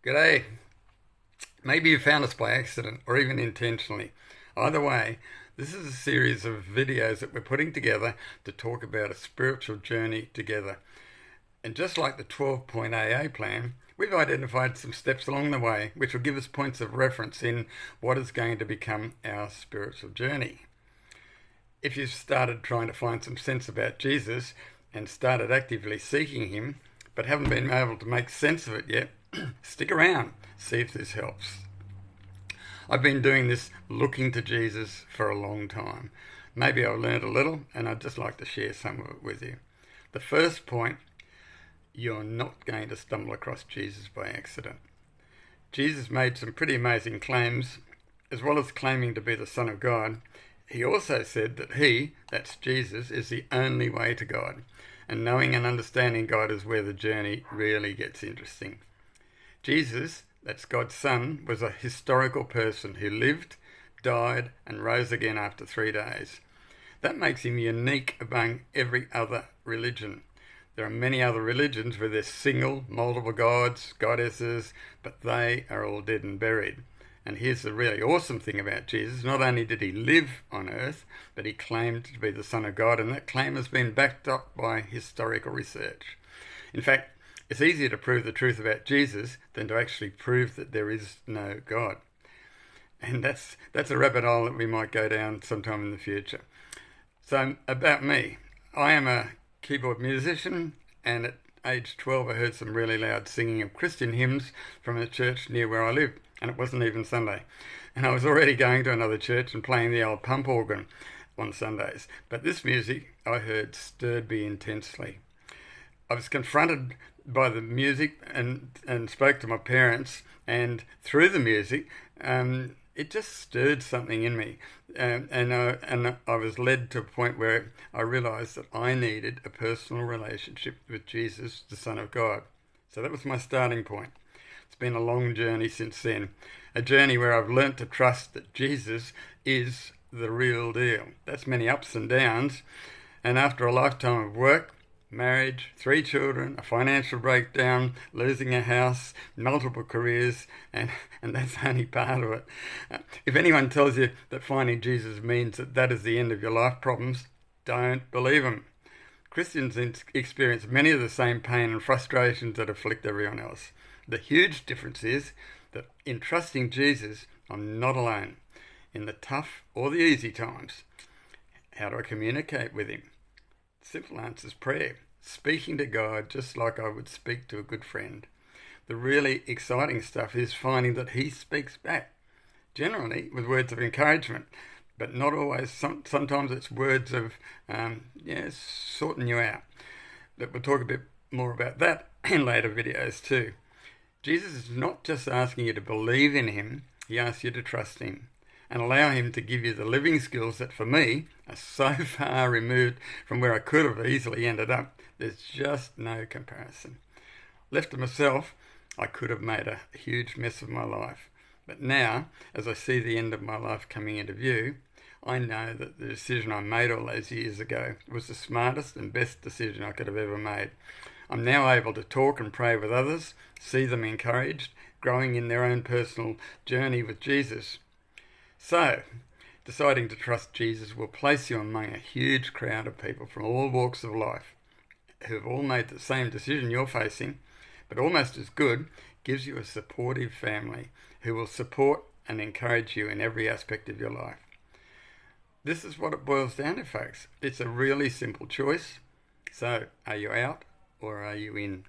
G'day. Maybe you found us by accident or even intentionally. Either way, this is a series of videos that we're putting together to talk about a spiritual journey together. And just like the 12-point AA plan, we've identified some steps along the way which will give us points of reference in what is going to become our spiritual journey. If you've started trying to find some sense about Jesus and started actively seeking him, but haven't been able to make sense of it yet, stick around, see if this helps. I've been doing this looking to Jesus for a long time. Maybe I've learned a little and I'd just like to share some of it with you. The first point, you're not going to stumble across Jesus by accident. Jesus made some pretty amazing claims. As well as claiming to be the Son of God, he also said that he, that's Jesus, is the only way to God. And knowing and understanding God is where the journey really gets interesting. Jesus, that's God's Son, was a historical person who lived, died, and rose again after 3 days. That makes him unique among every other religion. There are many other religions where there's single, multiple gods, goddesses, but they are all dead and buried. And here's the really awesome thing about Jesus. Not only did he live on earth, but he claimed to be the Son of God, and that claim has been backed up by historical research. In fact, it's easier to prove the truth about Jesus than to actually prove that there is no God. And that's a rabbit hole that we might go down sometime in the future. So about me, I am a keyboard musician, and at age 12 I heard some really loud singing of Christian hymns from a church near where I lived, and it wasn't even Sunday. And I was already going to another church and playing the old pump organ on Sundays. But this music I heard stirred me intensely. I was confronted by the music and spoke to my parents, and through the music it just stirred something in me, and I was led to a point where I realised that I needed a personal relationship with Jesus, the Son of God. So that was my starting point. It's been a long journey since then, a journey where I've learnt to trust that Jesus is the real deal. That's many ups and downs, and after a lifetime of work, marriage, 3 children, a financial breakdown, losing a house, multiple careers, and that's only part of it. If anyone tells you that finding Jesus means that is the end of your life problems, don't believe them. Christians experience many of the same pain and frustrations that afflict everyone else. The huge difference is that in trusting Jesus, I'm not alone in the tough or the easy times. How do I communicate with him? Simple answer is prayer. Speaking to God just like I would speak to a good friend. The really exciting stuff is finding that he speaks back, generally with words of encouragement, but not always. Sometimes it's words of sorting you out. But we'll talk a bit more about that in later videos too. Jesus is not just asking you to believe in him, he asks you to trust him and allow him to give you the living skills that for me are so far removed from where I could have easily ended up. There's just no comparison. Left to myself, I could have made a huge mess of my life. But now, as I see the end of my life coming into view, I know that the decision I made all those years ago was the smartest and best decision I could have ever made. I'm now able to talk and pray with others, see them encouraged, growing in their own personal journey with Jesus. So, deciding to trust Jesus will place you among a huge crowd of people from all walks of life who have all made the same decision you're facing, but almost as good, gives you a supportive family who will support and encourage you in every aspect of your life. This is what it boils down to, folks. It's a really simple choice. So, are you out or are you in?